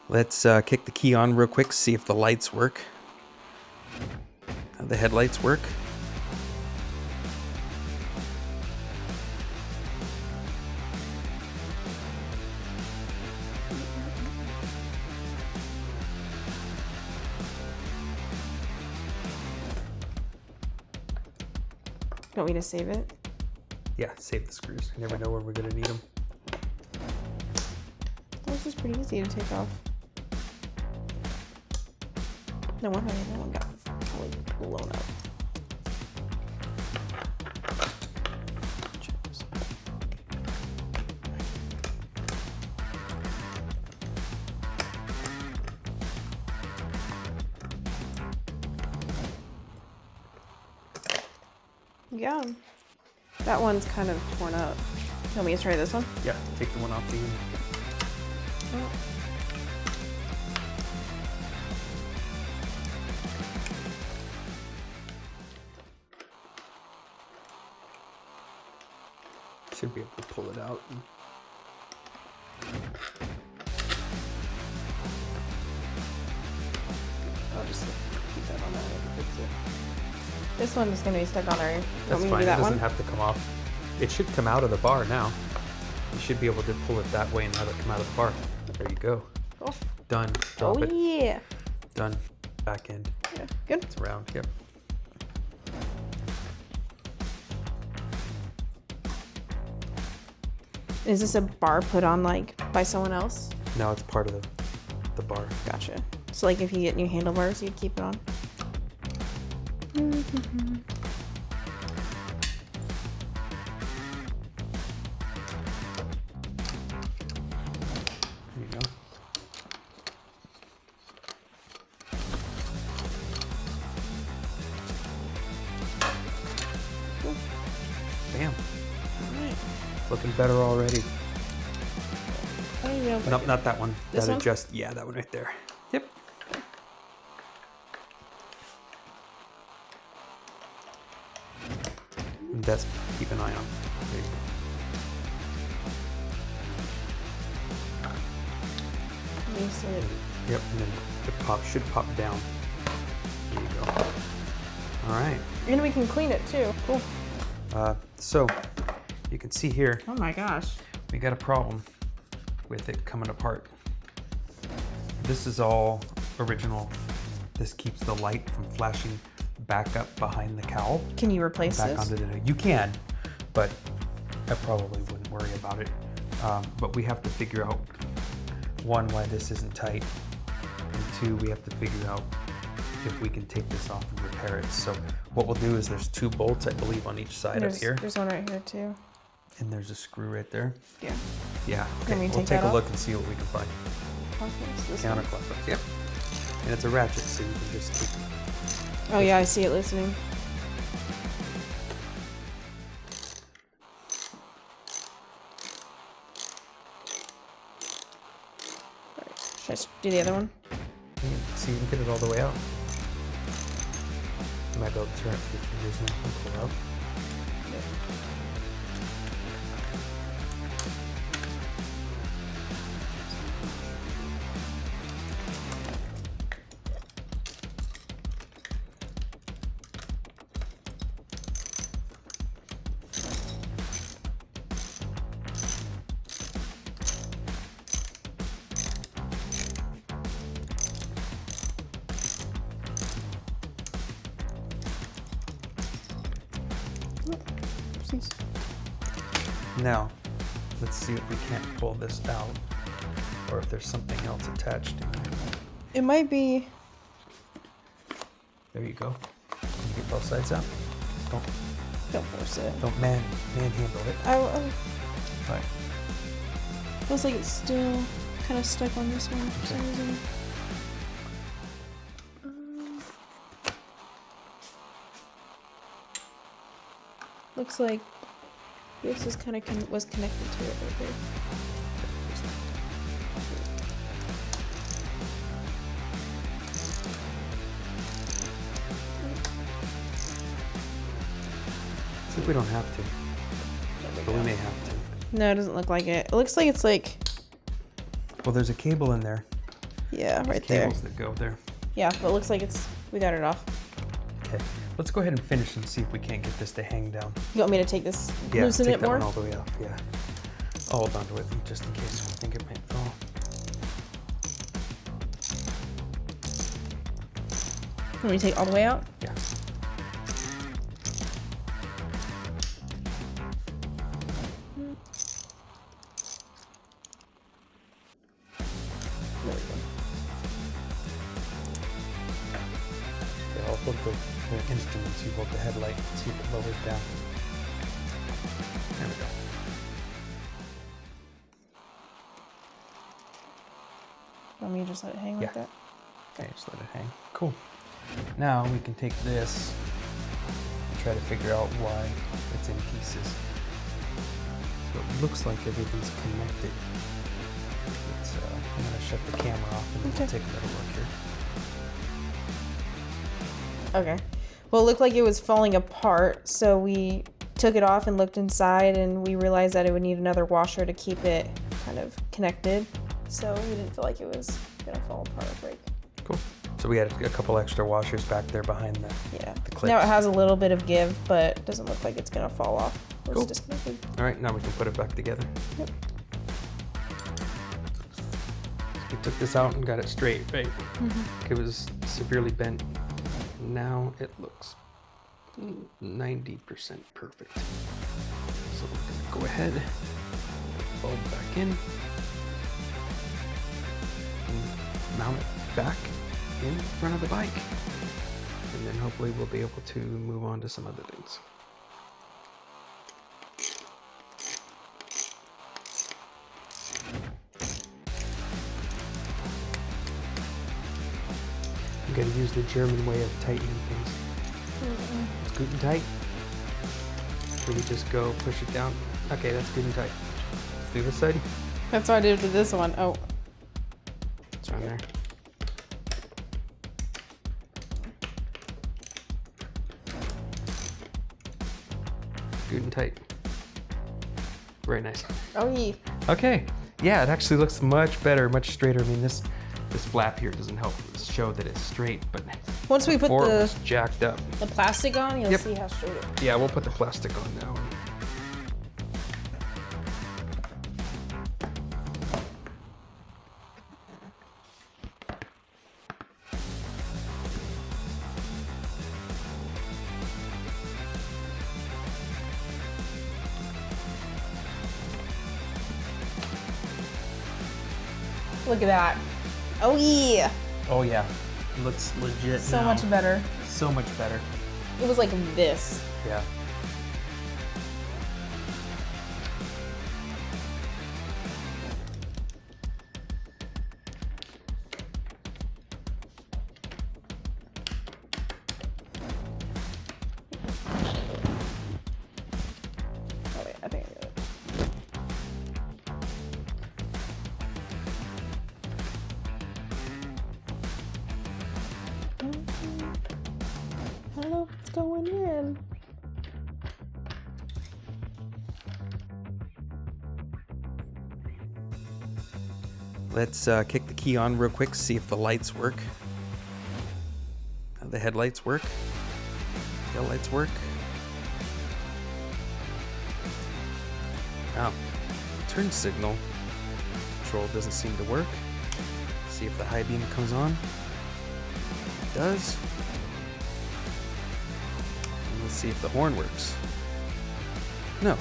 Let's kick the key on real quick, see if the lights work. The headlights work. You want me to save it? Yeah, save the screws. You never know where we're gonna need them. This is pretty easy to take off. No wonder that one got totally blown up. Yeah, that one's kind of torn up. You want me to try this one? Yeah, take the one off the end. Oh. Should be able to pull it out. I'll just keep that on there and fix it. This one is going to be stuck on there. You That's want me fine. to do that It doesn't one? have to come off. It should come out of the bar now. You should be able to pull it that way and have it come out of the bar. There you go. Cool. Done. Drop Oh it. yeah. Done. Back end. Yeah. Good. It's round. Yep. Is this a bar put on like by someone else? Now it's part of the bar. Gotcha. So like if you get new handlebars, you'd keep it on. There you go. Cool. Bam. All right. Looking better already. I don't even know if I Nope, can- not that one. This That one? adjust. Yeah, that one right there. Yep. And that's keep an eye on. There you go. Let me see it. Yep, and then it should pop down. There you go. All right. And we can clean it too. Cool. So you can see here, Oh my gosh. we got a problem with it coming apart. This is all original. This keeps the light from flashing back up behind the cowl. Can you replace Back this? onto the, you can, but I probably wouldn't worry about it. But we have to figure out, one, why this isn't tight, and two, we have to figure out if we can take this off and repair it. So what we'll do is there's 2 bolts, I believe, on each side of here, There's one right here too. and there's a screw right there. Yeah. Yeah, Can okay, we we'll take take that a off? look and see what we can find. This one. Counterclockwise, yep. And it's a ratchet, so you can just keep. Oh yeah, I see it listening. Should I do the other one? See, you can get it all the way out. You might be able to turn it with your fingers now and pull out. Oopsies. Now, let's see if we can't pull this out, or if there's something else attached. It might be. There you go. Can you get both sides out? Don't force it. Don't manhandle it. Right. Feels like it's still kind of stuck on this one for some reason. Looks like this is kind of was connected to it right here. I think we don't have to, but we may have to. No, it doesn't look like it. It looks like it's like. Well, there's a cable in there Yeah, right There's there. cables that go there. Yeah, but it looks like we got it off. Okay, let's go ahead and finish and see if we can't get this to hang down. You want me to take this, Yeah, loosen take it that more? one all the way off. Yeah, I'll hold on to it just in case I think it might fall. Want me to take all the way out? Yeah. There we go. Yeah, I'll hold the instruments. You hold the headlight. See if it lowers down. There we go. Want me to just let it hang like Yeah. that? Okay, just let it hang. Cool. Now we can take this and try to figure out why it's in pieces. So it looks like everything's connected. It's, I'm going to shut the camera off and then we'll take a little look here. Okay. Well, it looked like it was falling apart, so we took it off and looked inside, and we realized that it would need another washer to keep it kind of connected. So we didn't feel like it was gonna fall apart or break. Cool. So we had a couple extra washers back there behind the clips. Now it has a little bit of give, but it doesn't look like it's gonna fall off. Cool. It's disconnected. All right, now we can put it back together. Yep. We took this out and got it straight, right? Mm-hmm. It was severely bent. Now it looks 90% perfect. So we're gonna go ahead, put the bulb back in, and mount it back in front of the bike. And then hopefully we'll be able to move on to some other things. I'm gonna use the German way of tightening things. It's good and tight. Where you just go push it down. Okay, that's good and tight. Let's do this side. That's what I did to this one. Oh. It's on there. Good and tight. Very nice. Oh, yeah. Okay. Yeah, it actually looks much better, much straighter. I mean, this flap here doesn't help show that it's straight, but Once we put before it the was jacked up. plastic on, you'll Yep. see how straight it is. Yeah, we'll put the plastic on now. Look at that. Oh, yeah. Oh yeah, looks legit. So now. much better. So much better. It was like this. Yeah. Oh, wait, I think I got it. I don't know if it's going in. Let's kick the key on real quick, see if the lights work. The headlights work. Tail lights work. Wow. Turn signal control doesn't seem to work. See if the high beam comes on. It does. And let's see if the horn works. No,